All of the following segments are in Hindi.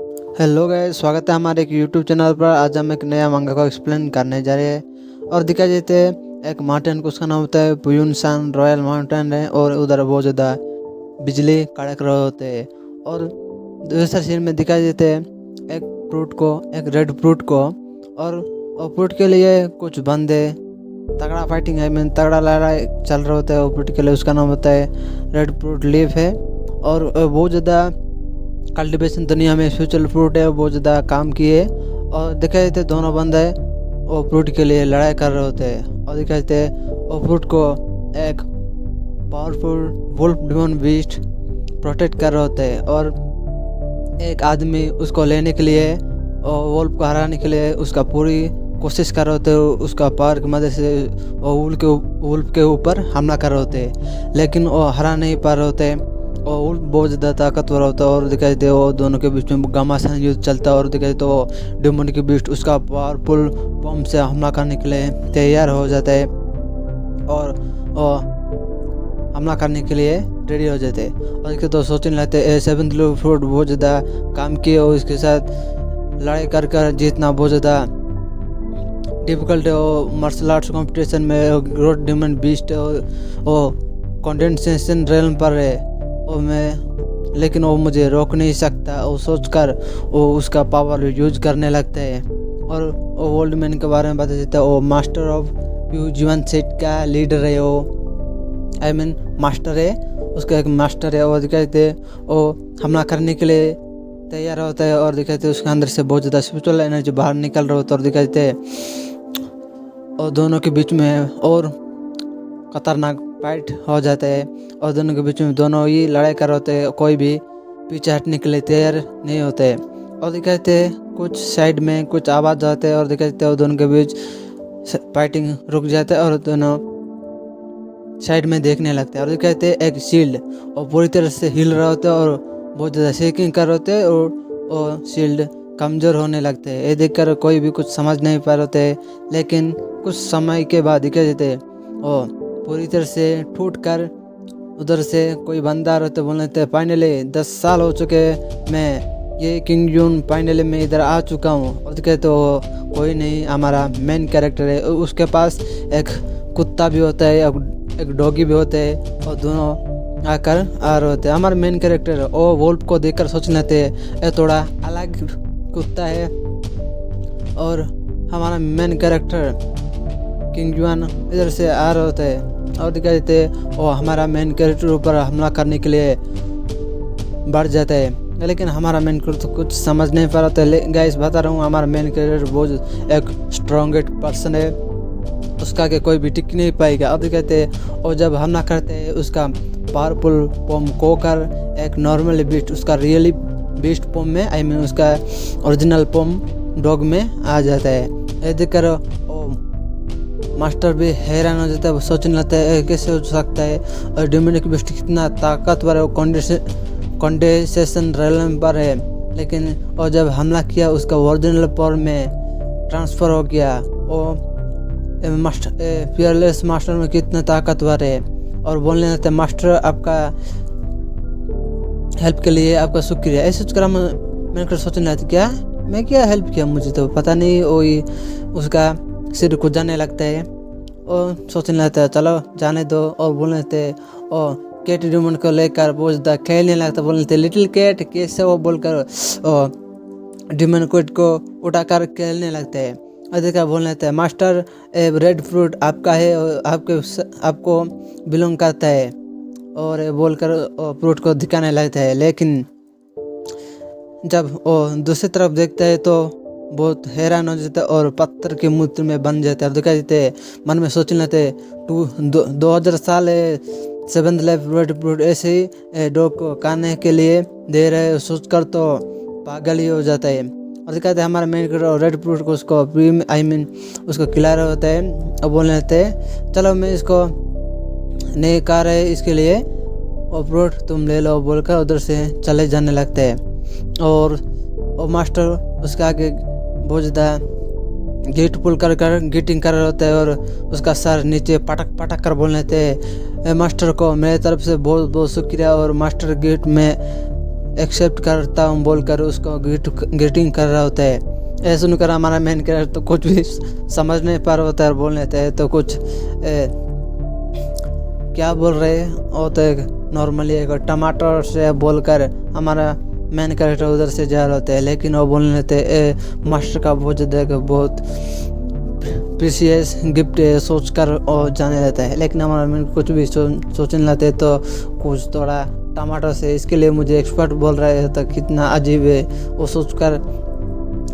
हेलो गाइस, स्वागत है हमारे एक यूट्यूब चैनल पर। आज हम एक नया मंगा को एक्सप्लेन करने जा रहे हैं। और दिखा जाते एक माउंटेन को, उसका नाम होता है पुयुनसान रॉयल माउंटेन है। और उधर बहुत ज़्यादा बिजली कड़क रहे होते हैं। और दूसरा सीन में दिखाई देते हैं एक फ्रूट को, एक रेड फ्रूट को। और फ्रूट के लिए कुछ बंदे तगड़ा फाइटिंग है, मीन तगड़ा लड़ाई चल रहा होता है। वो फ्रूट के लिए उसका नाम होता है रेड फ्रूट लीफ है। और बहुत ज़्यादा कल्टीवेशन दुनिया में फ्यूचर फ्रूट है, बहुत ज़्यादा काम किए। और देखा जाते दोनों बंदे वो फ्रूट के लिए लड़ाई कर रहे होते हैं। और देखा जाते वो फ्रूट को एक powerful wolf demon beast protect कर रहे होते हैं। और एक आदमी उसको लेने के लिए और वुल्फ को हराने के लिए उसका पूरी कोशिश कर रहे होते हैं। उसका पावर की मदद से वो वुल्फ के ऊपर हमला कर रहे होते हैं, लेकिन वो हरा नहीं पा रहे होते। और वुल्फ बहुत ज़्यादा ताकतवर होता है। और दिखाई दे वो दोनों के बीच में घमासान युद्ध चलता है। और दिखाई तो वो डिमन के बीस्ट उसका पावरफुल बम से हमला करने के लिए तैयार हो जाता है। और हमला करने के लिए रेडी हो जाते हैं। और इसके तो सोचने लगते हैं सेवंथ फ्रूट बहुत ज़्यादा काम किए और इसके साथ लड़ाई कर जीतना बहुत ज़्यादा डिफ़िकल्ट है। वो मार्शल आर्ट्स कंपटीशन में रोड डिमन बीस्ट वो कंडेंसेशन रेलम पर है और लेकिन वो मुझे रोक नहीं सकता। वो सोचकर वो उसका पावर यूज करने लगता है। और वो ओल्ड मैन के बारे में बता देता है। वो मास्टर ऑफ जीवन सेट का लीडर है। वो मास्टर है, उसका एक मास्टर है। और दिखाते वो हमला करने के लिए तैयार होता है। और दिखाते उसके अंदर से बहुत ज़्यादा स्पिरिचुअल एनर्जी बाहर निकल रहा होता है। और दिखाते और दोनों के बीच में और खतरनाक फाइट हो जाता है। और दोनों के बीच में दोनों ही लड़ाई कर रहे होते हैं, कोई भी पीछे हटने के लिए तैयार नहीं होते। और दिखाते कुछ साइड में कुछ आवाज़ आते हैं। और दिखाते और दोनों के बीच फाइटिंग रुक जाता है और दोनों साइड में देखने लगते हैं। और दिखाते एक शील्ड और पूरी तरह से हिल रहा होता है और बहुत ज़्यादा शेकिंग कर रहे होते हैं। और शील्ड कमज़ोर होने लगते हैं। ये देखकर कोई भी कुछ समझ नहीं पा रहे होते। लेकिन कुछ समय के बाद दिखा देते और पूरी तरह से टूट कर उधर से कोई बंदा रहते बोलने थे फाइनली 10 साल हो चुके मैं ये किंग जून फाइनली मैं इधर आ चुका हूँ। और कहते तो कोई नहीं, हमारा मेन कैरेक्टर है। उसके पास एक कुत्ता भी होता है, एक डॉगी भी होता है। और दोनों आकर आ रहे होते हैं। हमारा मेन कैरेक्टर वो वुल्फ को देखकर सोचने थे ये थोड़ा अलग कुत्ता है। और हमारा मेन कैरेक्टर किंग जुआन इधर से आ रहे होते हैं। और दिखा देते और हमारा मेन कैरेक्टर ऊपर हमला करने के लिए बढ़ जाता है। लेकिन हमारा मेन कैरेक्टर कुछ समझ नहीं पा रहा था। गाइस बता रहा हूँ, हमारा मेन कैरेक्टर बहुत एक स्ट्रॉन्गेस्ट पर्सन है, उसका के कोई भी टिक नहीं पाएगा। अब कहते हैं और जब हमला करते हैं उसका पावरफुल पॉम को कर एक नॉर्मल बीस्ट उसका रियली बीस्ट पॉम में उसका ओरिजिनल पॉम डॉग में आ जाता है। ये देखकर मास्टर भी हैरान हो जाता है, सोचने लगता है कैसे हो सकता है। और डोमिनिक बिस्ट कितना ताकतवर है, वो कंडेंसेशन रेलम पर है। लेकिन और जब हमला किया उसका ओरिजिनल फॉर्म में ट्रांसफ़र हो गया। और मास्टर फियरलेस मास्टर में कितना ताकतवर है। और बोलने लगता है मास्टर आपका हेल्प के लिए आपका शुक्रिया। ऐसे सोचकर मैंने सोचने लगता क्या मैं क्या हेल्प किया, मुझे तो पता नहीं। वही उसका सिर को जाने लगता है और सोचने लगता है चलो जाने दो। और बोलने लगते और कैट डिमन को लेकर बहुत ज़्यादा खेलने लगता, बोलने लगते लिटिल कैट कैसे वो बोलकर डिमन कैट को उठाकर खेलने लगते हैं। और देखा बोलने लगता है मास्टर रेड फ्रूट आपका है और आपको बिलोंग करता है। और ये बोलकर फ्रूट को दिखाने लगता है। लेकिन जब वो दूसरी तरफ देखता है तो बहुत हैरान हो जाता है और पत्थर के मूत्र में बन जाते हैं। और दिखाई देते मन में सोचने लगते 2000 साल सेवंथ लाइफ रेड फ्रूट ऐसे ही डॉग को खाने के लिए दे रहे सोचकर तो पागल ही हो जाता है। और दिखाते हमारा मेन रेड फ्रूट को उसको उसको खिला रहे होता है। और बोलने लगते हैं चलो मैं इसको नहीं खा रहे इसके लिए और फ्रूट तुम ले लो बोलकर उधर से चले जाने लगते हैं। और मास्टर उसके आगे बहुत ज़्यादा गेट पुल कर गेटिंग कर रहे होते हैं। और उसका सर नीचे पटक पटक कर बोलने थे मास्टर को मेरे तरफ से बहुत बहुत शुक्रिया। और मास्टर गेट में एक्सेप्ट करता हूँ बोलकर उसको ग्रीटिंग कर रहा होता है। ऐसा सुनकर हमारा मेन कैरेक्टर तो कुछ भी समझ नहीं पा रहा होता है और बोल लेते हैं तो कुछ क्या बोल रहे हैं वो तो नॉर्मली एक टमाटर से बोलकर हमारा मेन कैरेक्टर उधर से जा रहे होते हैं, लेकिन वो बोल लेते मास्टर का बहुत ज़्यादा बहुत प्रीशियस गिफ्ट सोचकर और जाने लेता है। लेकिन हमारा मेन कुछ भी सोचने लगते तो कुछ थोड़ा टमाटर से इसके लिए मुझे एक्सपर्ट बोल रहे हैं तो कितना अजीब है वो सोचकर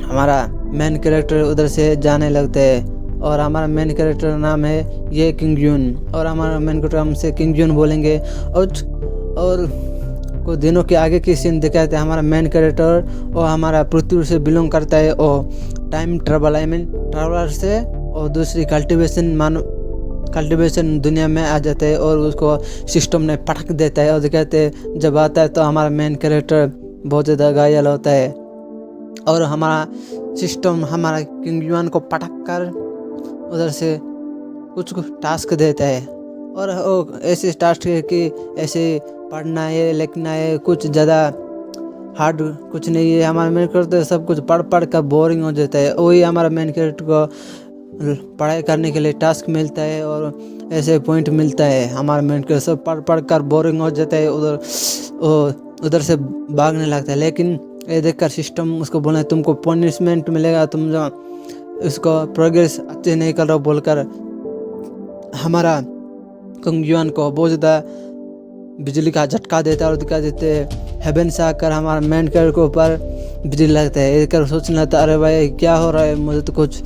हमारा मेन कैरेक्टर उधर से जाने लगते हैं। और हमारा मेन कैरेक्टर नाम है ये किंग यून और हमारा मेन कैरेक्टर हमसे किंग यून बोलेंगे। और कुछ दिनों के आगे की सीन दिखाते हैं हमारा मेन कैरेक्टर और हमारा पृथ्वी से बिलोंग करता है और टाइम ट्रेवल ट्रैवलर से और दूसरी कल्टिवेशन दुनिया में आ जाता है और उसको सिस्टम ने पटक देता है। और दिखाते हैं जब आता है तो हमारा मेन कैरेक्टर बहुत ज़्यादा घायल होता है और हमारा सिस्टम हमारा किंग युआन को पटक कर उधर से कुछ टास्क देता है और वो ऐसे टास्क है कि ऐसे पढ़ना है लिखना है, कुछ ज़्यादा हार्ड कुछ नहीं है। हमारा मेन कैरेक्टर सब कुछ पढ़ कर बोरिंग हो जाता है। वही हमारा मेन कैरेक्टर को पढ़ाई करने के लिए टास्क मिलता है और ऐसे पॉइंट मिलता है। हमारा मेन कैरेक्टर सब पढ़ कर बोरिंग हो जाता है, उधर से भागने लगता है। लेकिन ये देखकर सिस्टम उसको बोला है तुमको पनिशमेंट मिलेगा, तुम जो इसको प्रोग्रेस अच्छे नहीं कर रहे हो बोलकर हमारा किंग युआन को बहुत ज़्यादा बिजली का झटका देता है और दिखा देते हेवन से आकर हमारा मेन कैरेक्टर के ऊपर बिजली लगता है। ये कर सोचने लगता है अरे भाई क्या हो रहा है, मुझे तो कुछ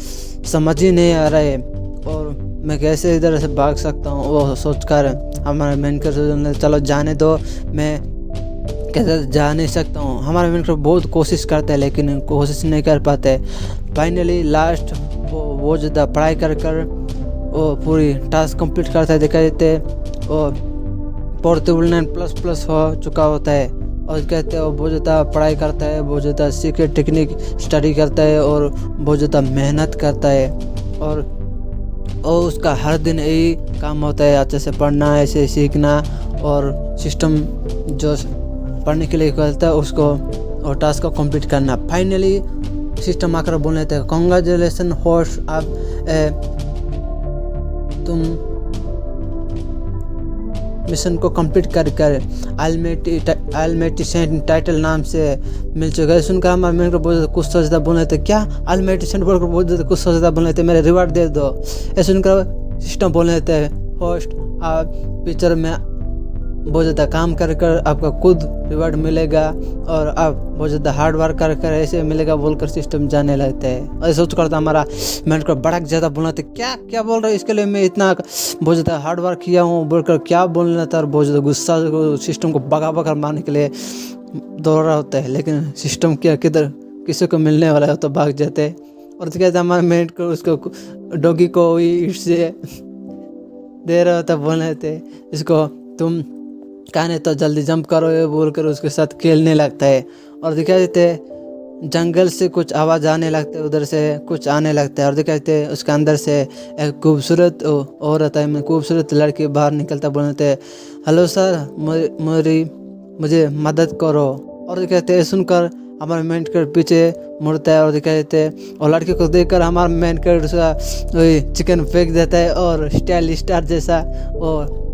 समझ ही नहीं आ रहा है और मैं कैसे इधर से भाग सकता हूँ। वो सोचकर हमारा मेन कैरेक्टर चलो जाने दो, मैं कैसे जा नहीं सकता हूँ। हमारा मेन कैरेक्टर बहुत कोशिश करता है लेकिन कोशिश नहीं कर पाता है। फाइनली लास्ट वो ज़्यादा पढ़ाई कर वो पूरी टास्क कंप्लीट करता है। दिखा देते वो पोर्टेबल 9++ हो चुका होता है और कहते हैं वो बहुत ज़्यादा पढ़ाई करता है, बहुत ज़्यादा सीक्रेट टेक्निक स्टडी करता है और बहुत ज़्यादा मेहनत करता है और उसका हर दिन यही काम होता है अच्छे से पढ़ना, ऐसे सीखना और सिस्टम जो पढ़ने के लिए कहता है उसको और टास्क को कंप्लीट करना। फाइनली सिस्टम आकर बोल लेते हैं कॉन्ग्रेचुलेसन होस्ट, आप तुम मिशन को कंप्लीट कर आलमेटी सेंट टाइटल नाम से मिल चुका है। सुनकर हमारे मेरे को बहुत ज़्यादा कुछ सोचता बोल रहे थे क्या आलमेटी सेंट बोलकर बहुत ज़्यादा कुछ सोचता बोल रहे थे मेरे रिवार्ड दे दो। ऐसे सुनकर सिस्टम बोल रहे थे होस्ट आप पिक्चर में बहुत ज़्यादा काम कर आपका खुद रिवार्ड मिलेगा और आप बहुत ज़्यादा हार्ड वर्क कर ऐसे मिलेगा बोलकर सिस्टम जाने लगता है। ऐसे सोच कर हमारा मेरे को बड़ा ज़्यादा बोलना था क्या बोल रहे इसके लिए मैं इतना बहुत ज़्यादा हार्ड वर्क किया हूँ बोलकर क्या बोलना था और बहुत ज़्यादा गुस्सा सिस्टम को भगा मारने के लिए दौड़ रहा होता है। लेकिन सिस्टम किधर किसी को मिलने वाला है तो भाग जाते हैं और तो कहते हमारे मेट को उसको डॉगी को ईट से दे रहा होता बोलने थे इसको तुम कहने तो जल्दी जंप करो ये बोलकर उसके साथ खेलने लगता है। और दिखा देते जंगल से कुछ आवाज़ आने लगता है, उधर से कुछ आने लगता है और दिखा देते उसके अंदर से एक खूबसूरत औरत है, खूबसूरत लड़की बाहर निकलता बोलते हेलो सर मुझे मदद करो। और दिखाते सुनकर हमारे मेन कैरेक्टर पीछे मुड़ता है और दिखा देते और लड़के को देखकर हमारा मेन कैरेक्टर वही चिकन फेंक देता है और स्टाइल स्टार जैसा और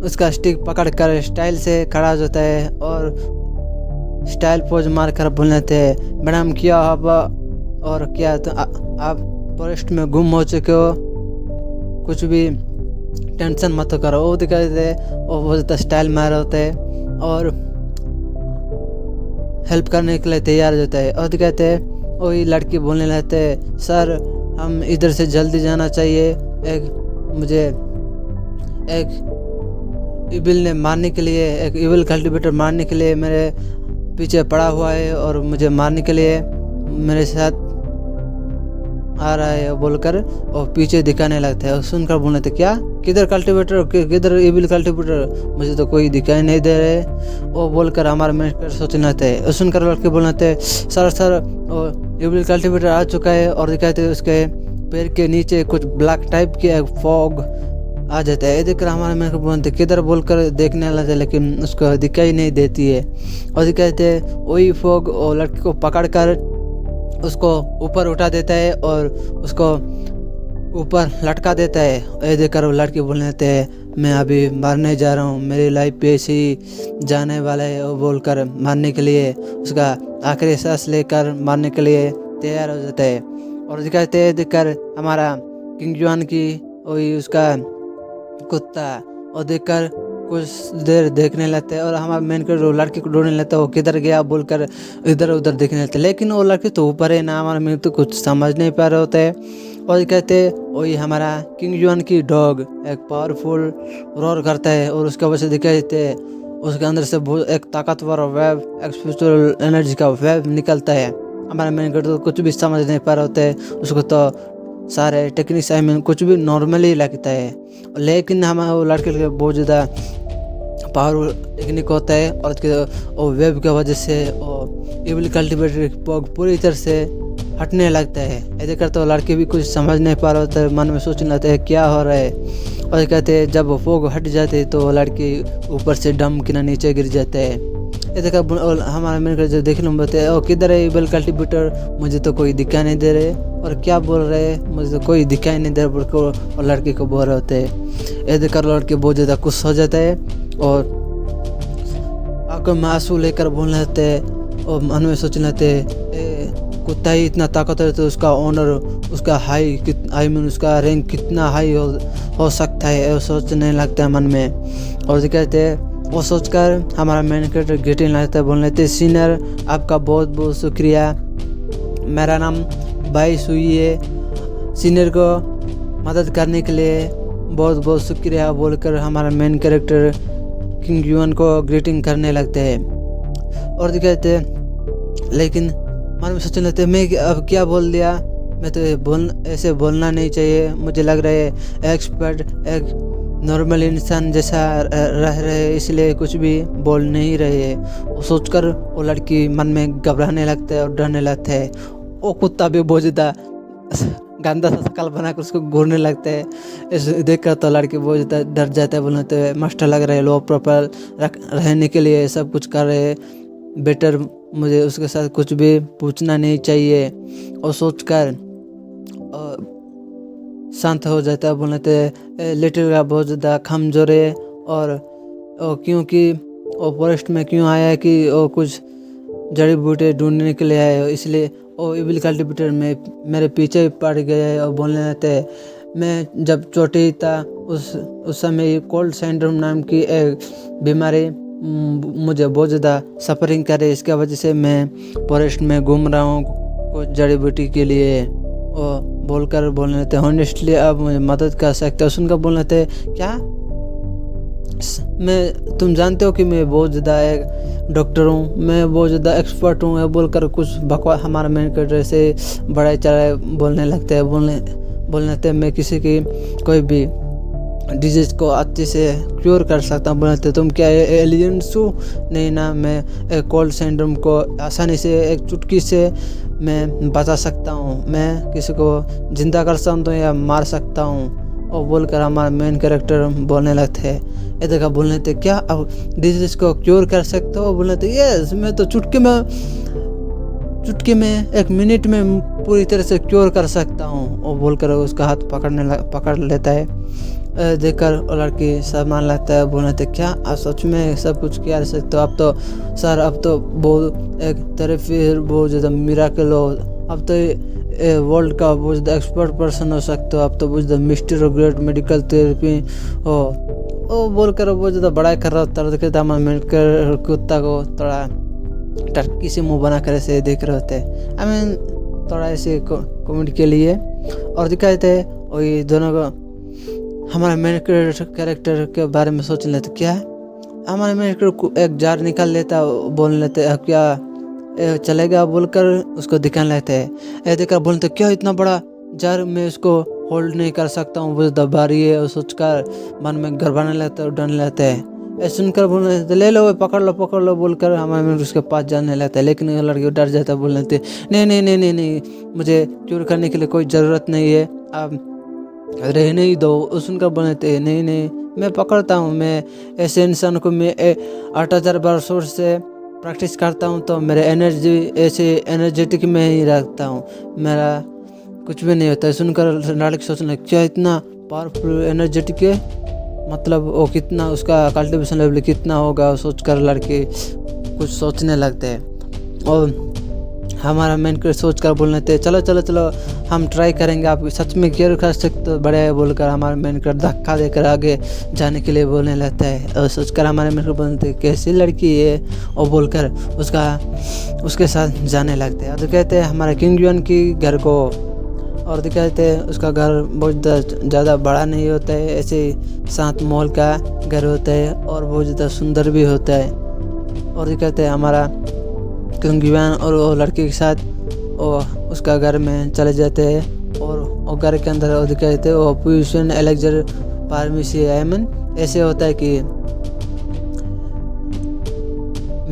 उसका स्टिक पकड़कर स्टाइल से खड़ा हो जाता है और स्टाइल पोज मारकर बोलने थे मैडम क्या आप और क्या तो आप फॉरेस्ट में गुम हो चुके हो, कुछ भी टेंशन मत करो। वो दिखाई देते वो बहुत ज़्यादा स्टाइल मार होता है और हेल्प करने के लिए तैयार हो जाता है। और दिखाते हैं वही लड़की बोलने लगते हैं सर हम इधर से जल्दी जाना चाहिए, मुझे एक इविल ने मारने के लिए एक इविल कल्टिवेटर मारने के लिए मेरे पीछे पड़ा हुआ है और मुझे मारने के लिए मेरे साथ आ रहा है बोलकर और पीछे दिखाने लगता है। और सुनकर बोलने थे क्या किधर कल्टिवेटर किधर इविल कल्टिवेटर, मुझे तो कोई दिखाई नहीं दे रहे वो बोलकर हमारा मेन सोचने लगता है। और सुनकर लड़के बोलने थे सर इविल कल्टिवेटर आ चुका है और दिखाते उसके पैर के नीचे कुछ ब्लैक टाइप की एक फॉग आ जाता है। ये देखकर हमारे मेरे को बोलते किधर बोलकर देखने लगता है, लेकिन उसको दिखाई नहीं देती है। और दिखाते वही फोग और लड़की को पकड़ कर उसको ऊपर उठा देता है और उसको ऊपर लटका देता है। ये देखकर वो लड़की बोलने लगते हैं मैं अभी मरने जा रहा हूँ, मेरी लाइफ पे ऐसे ही जाने वाला है। वो बोलकर मारने के लिए उसका आखिरी सांस लेकर मारने के लिए तैयार हो जाता है। और दिखाते हैं देखकर हमारा किंग जुआन की वही उसका कुत्ता और देखकर कुछ देर देखने लगता है। और हमारा मेन कर लड़की को ढूंढने लगता है वो किधर गया बोलकर इधर उधर देखने लगता है, लेकिन वो लड़की तो ऊपर है ना। हमारा मेन तो कुछ समझ नहीं पा रहे होता है। और कहते वही हमारा किंग जुआन की डॉग एक पावरफुल रोर करता है और उसके वजह से दिखाई देते हैं उसके अंदर से एक ताकतवर वेब एक्सपेक्चुअल एनर्जी का वेब निकलता है। हमारा मेन कर तो कुछ भी समझ नहीं पा रहे होते है, उसको तो सारे टेक्निक्स आई मीन कुछ भी नॉर्मली लगता है, लेकिन हम वो लड़के के बहुत ज़्यादा पावरफुल टेक्निक होता है। और उसके वेब की वजह से इविल कल्टिवेटर पॉग पूरी तरह से हटने लगता है। ऐसे करते तो लड़के भी कुछ समझ नहीं पा रहा होता है, मन में सोचने लगता है क्या हो रहा है। और कहते हैं जब फोग हट जाते हैं तो लड़के ऊपर से डम के नीचे गिर जाते हैं। ऐसे का हमारा मेरे जो देखने में बताया और किधर है इविल कल्टिवेटर, मुझे तो कोई दिखाई नहीं दे रहे और क्या बोल रहे हैं, मुझे तो कोई दिखाई नहीं दे रहा और लड़के को बोल रहे होते हैं। ऐसे कर लड़के बहुत ज़्यादा खुश हो जाता है और आंखों में आंसू लेकर बोलने लगते हैं और मन में सोचने लगते हैं कुत्ता ही इतना ताकतवर है तो उसका ऑनर उसका आई मीन उसका रैंक कितना हाई हो सकता है, वो सोचने लगता है मन में। और कहते हैं वो सोचकर हमारा मेन कैरेक्टर गेटिंग लगता है, बोलने लगते हैं सीनियर आपका बहुत बहुत शुक्रिया, मेरा नाम भाई सुई है, सीनियर को मदद करने के लिए बहुत बहुत शुक्रिया बोलकर हमारा मेन कैरेक्टर किंग जुआन को ग्रीटिंग करने लगते हैं। और कहते हैं लेकिन मन में सोचने लगते हैं मैं अब क्या बोल दिया, मैं तो ऐसे बोलना नहीं चाहिए, मुझे लग रहा है एक्सपर्ट एक नॉर्मल इंसान जैसा रह रहे इसलिए कुछ भी बोल नहीं रहे। वो सोचकर वो लड़की मन में घबराने लगता है और डरने लगता है। वो कुत्ता भी बहुत ज़्यादा गंदा सा शक्ल बनाकर उसको घूरने लगता है। इसे देखकर तो लड़की बहुत ज़्यादा डर जाता है, बोलते हैं मास्टर लग रहे हैं लो प्रॉपर रहने के लिए सब कुछ कर रहे हैं, बेटर मुझे उसके साथ कुछ भी पूछना नहीं चाहिए। और सोचकर शांत हो जाता है, बोलते लिटिल का बहुत ज़्यादा कमजोर है और क्योंकि वो फॉरेस्ट में क्यों आया है कि वो कुछ जड़ी बूटी ढूंढने के लिए आए हो, इसलिए वो इविल कल्टिवेटर में मेरे पीछे पड़ गया है। और बोलने लगते हैं मैं जब छोटी था उस समय कोल्ड सिंड्रोम नाम की एक बीमारी मुझे बहुत ज़्यादा सफरिंग करे, इसके वजह से मैं फॉरेस्ट में घूम रहा हूँ कुछ जड़ी बूटी के लिए। और बोलकर बोलने लगते हैं ऑनेस्टली आप मुझे मदद कर सकते हो। सुनकर बोलने लगते हैं क्या मैं तुम जानते हो कि मैं बहुत ज़्यादा एक डॉक्टर हूँ, मैं बहुत ज़्यादा एक्सपर्ट हूँ, बोलकर कुछ बकवास हमारा मेन कैरेक्टर से बड़ाई चढ़ाई बोलने लगते हैं। बोलने लगते हैं मैं किसी की कोई भी डिजीज़ को अच्छे से क्योर कर सकता हूँ। बोलते तुम क्या एलियंस हो, नहीं ना, मैं एक कोल्ड सिंड्रोम को आसानी से एक चुटकी से मैं बचा सकता हूँ, मैं किसी को जिंदा कर सकता हूँ या मार सकता हूँ। और बोलकर हमारा मेन कैरेक्टर बोलने लगते हैं ये देखा बोलने थे क्या अब डिजीज़ को क्योर कर सकते हो, बोलने थे यस मैं तो चुटकी में एक मिनट में पूरी तरह से क्योर कर सकता हूँ। और बोलकर उसका हाथ पकड़ लेता है। देखकर लड़की सामान लगता है, बोलने थे क्या आप सच में सब कुछ किया कर सकते हो, अब तो सर अब तो बहुत एक तरफ बहुत ज़्यादा मिराकल हो, अब तो वर्ल्ड का बहुत ज़्यादा एक्सपर्ट पर्सन हो सकते हो, अब तो बहुत ज़्यादा मिस्टर ग्रेट मेडिकल थेरेपी हो। वो बोलकर बहुत ज़्यादा बड़ाई कर रहा होता है, मेडिकल कुत्ता को थोड़ा टर्की से मुँह बना कर ऐसे देख रहे होते हैं, आई मीन थोड़ा ऐसे कॉमेडी के लिए। और दिखाए थे वही दोनों को हमारा मेन कैरेक्टर के बारे में सोच लेते क्या है, हमारे मेन कैरेक्टर एक जार निकाल लेता, बोलने लेते क्या चलेगा बोलकर उसको दिखाने लगते हैं। ये देखकर बोलते क्या इतना बड़ा जार मैं उसको होल्ड नहीं कर सकता हूँ, वो भारी है। और सोचकर मन में घबराने लगता है और डरने लगता है। ऐसे सुनकर बोलने लगते ले लो पकड़ लो बोलकर हमारे में उसके पास जाने लगता है, लेकिन लड़के डर जाता है, बोलने लगते नहीं, मुझे क्योर करने के लिए कोई ज़रूरत नहीं है, आप रहने ही दो। सुनकर बोले थे नहीं नहीं मैं पकड़ता हूँ, मैं ऐसे इंसान को मैं 8,000 वर्षों से प्रैक्टिस करता हूँ, तो मेरे एनर्जी ऐसे एनर्जेटिक में ही रखता हूँ, मेरा कुछ भी नहीं होता है। सुनकर लड़के सोचने लगे क्या इतना पावरफुल एनर्जेटिक है, मतलब वो कितना उसका कल्टिवेशन लेवल कितना होगा, सोचकर लड़के कुछ सोचने लगते हैं। और हमारा मेन कर सोच कर बोलने थे चलो चलो चलो हम ट्राई करेंगे, आप सच में क्यों कर सकते हो बड़े बोलकर हमारा मेन कर धक्का देकर आगे जाने के लिए बोलने लगता है। और सोचकर हमारे मेन कर बोलते थे कैसी लड़की है, और बोलकर उसके साथ जाने लगते हैं। और तो कहते हैं हमारे किंग जुआन की घर को, और तो कहते हैं उसका घर बहुत ज़्यादा बड़ा नहीं होता है, ऐसे 7 महल का घर होता है और बहुत ज़्यादा सुंदर भी होता है। और तो कहते हैं हमारा किंग जुआन और वो लड़के के साथ उसका घर में चले जाते हैं, और वो घर के अंदर वो दिखाते हैं वो पोजीशन एलेक्जर फार्मेसी आयमन ऐसे होता है कि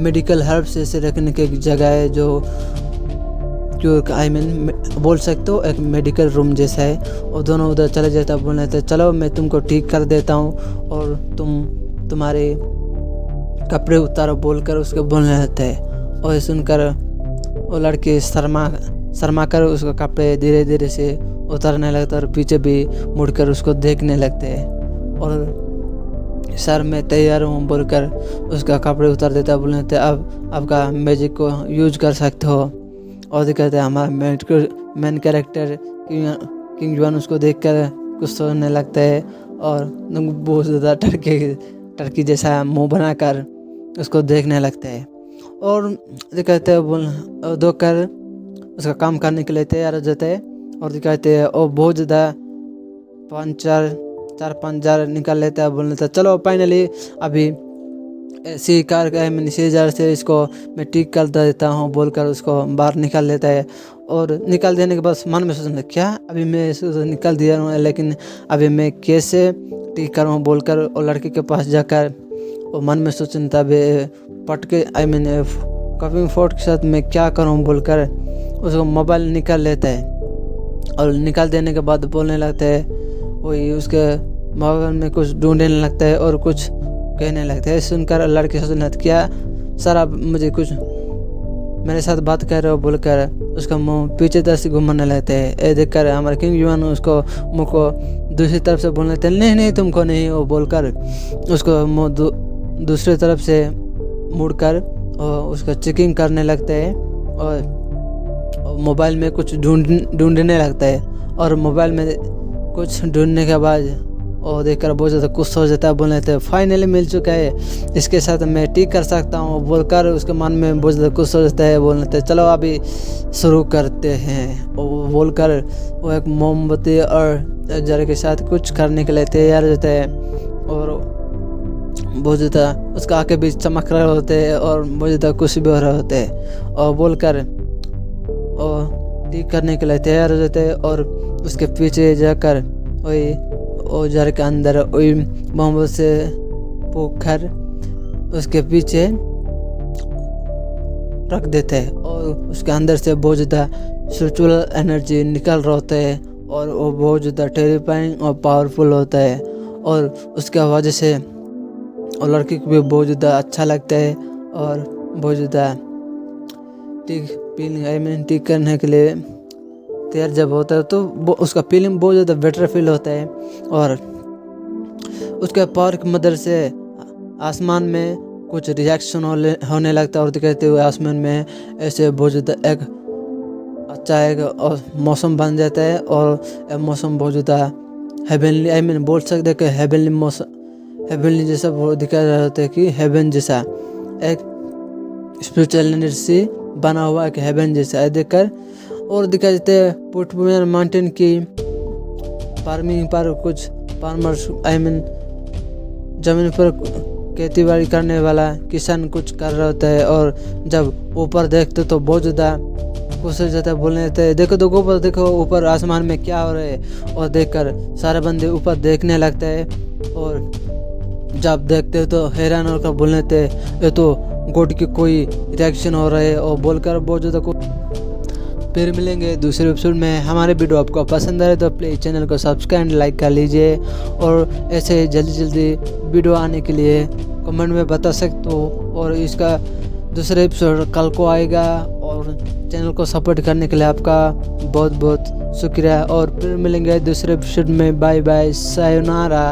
मेडिकल हर्ब्स ऐसे रखने की जगह है, जो आई मीन बोल सकते हो एक मेडिकल रूम जैसा है। और दोनों उधर चले जाता है, बोलने थे चलो मैं तुमको ठीक कर देता हूँ और तुम्हारे कपड़े उतारो बोलकर उसको बोलने लगते हैं। और सुनकर वो लड़के शर्मा कर उसका कपड़े धीरे धीरे से उतारने लगता है और पीछे भी मुड़कर उसको देखने लगते हैं। और सर मैं तैयार हूँ बोलकर उसका कपड़े उतार देता है, बोलने थे अब आपका मैजिक को यूज कर सकते हो। और कहते हैं हमारा मेन कैरेक्टर किंग जुआन उसको देखकर कुछ सोचने लगता है और बहुत ज़्यादा टर्की जैसा मुंह बनाकर उसको देखने लगता है। और कहते हैं दो कर उसका काम करने के लिए तैयार हो जाते हैं। और कहते हैं और बहुत ज़्यादा 4-5 जार निकाल लेता है, बोलने था चलो फाइनली अभी इसी कार का इसी जार से इसको मैं ठीक कर देता हूँ बोलकर उसको बाहर निकाल लेता है। और निकाल देने के बाद मन में सोचने क्या अभी मैं इसको निकाल दिया हूँ, लेकिन अभी मैं कैसे ठीक करूँ बोलकर और लड़के के पास जाकर और मन में सोचने था अभी पट के कपिंग फोर्ट के साथ मैं क्या करूँ बोलकर उसको मोबाइल निकाल लेता है। और निकाल देने के बाद बोलने लगता है, वही उसके मोबाइल में कुछ ढूंढने लगता है और कुछ कहने लगता है। सुनकर लड़के सोचने लगता क्या सर आप मुझे कुछ मेरे साथ बात कर रहे हो बोलकर उसका मुंह पीछे तरफ से घुमाने लगते हैं। ये देखकर हमारे किंग जुआन उसको मुंह को दूसरी तरफ से बोलने लगते हैं नहीं नहीं तुमको नहीं वो बोलकर उसको मुँह दूसरी तरफ से मुड़कर और उसका चेकिंग करने लगता है और मोबाइल में कुछ ढूंढने लगता है। और मोबाइल में कुछ ढूंढने के बाद और देखकर बहुत ज़्यादा गुस्सा हो जाता है, बोलने लगता है फाइनली मिल चुका है, इसके साथ मैं ठीक कर सकता हूँ बोलकर उसके मन में बहुत ज़्यादा गुस्सा हो जाता है। बोलने लगता है चलो अभी शुरू करते हैं और बोलकर वो एक मोमबत्ती और जर के साथ कुछ करने के लिए तैयार हो जाता है। और बहुत ज़्यादा उसका आँखें भी चमक रहे होते हैं और बहुत ज़्यादा खुश भी हो रहे होते हैं। और बोलकर और ठीक करने के लिए तैयार हो जाते हैं और उसके पीछे जाकर वही औजार के अंदर वही मोमबत्ती से पोखर उसके पीछे रख देते हैं और उसके अंदर से बहुत ज़्यादा स्पिरिचुअल एनर्जी निकल रहा होता है और वो बहुत ज़्यादा टेरिफाइंग और पावरफुल होता है। और उसके वजह से और लड़की को भी बहुत ज़्यादा अच्छा लगता है और बहुत ज़्यादा ठीक करने के लिए तैयार जब होता है तो उसका फीलिंग बहुत ज़्यादा बेटर फील होता है। और उसके पावर की मदद से आसमान में कुछ रिएक्शन होने लगता है और कहते हुए आसमान में ऐसे बहुत ज़्यादा एक अच्छा एक मौसम बन जाता है और मौसम बहुत ज़्यादा हेवनली बोल सकते हैं कि हेवनली मौसम हेवनली जैसा दिखा रहा होता है कि हेवन जैसा एक स्पिरिचुअल एनर्जी बना हुआ एक हेवन जैसा देखकर। और दिखाई देते हैं पुटपुर माउंटेन की फार्मिंग पर कुछ फार्मर्स ज़मीन पर खेती बाड़ी करने वाला किसान कुछ कर रहा होता है। और जब ऊपर देखते तो बहुत ज़्यादा खुश हो जाता है, बोलने लगता है देखो तो ऊपर देखो ऊपर आसमान में क्या हो रहा है। और देखकर सारे बंदे ऊपर देखने लगते हैं और जब देखते हो तो हैरान होकर बोलने लगते ये तो गॉड की कोई रिएक्शन हो रहा है और बोलकर बहुत ज़्यादा फिर मिलेंगे दूसरे एपिसोड में। हमारे वीडियो आपको पसंद आए तो प्लीज़ चैनल को सब्सक्राइब लाइक कर लीजिए, और ऐसे जल्दी जल्दी वीडियो आने के लिए कमेंट में बता सकते हो। और इसका दूसरा एपिसोड कल को आएगा, और चैनल को सपोर्ट करने के लिए आपका बहुत बहुत शुक्रिया। और फिर मिलेंगे दूसरे एपिसोड में। Bye bye, sayonara.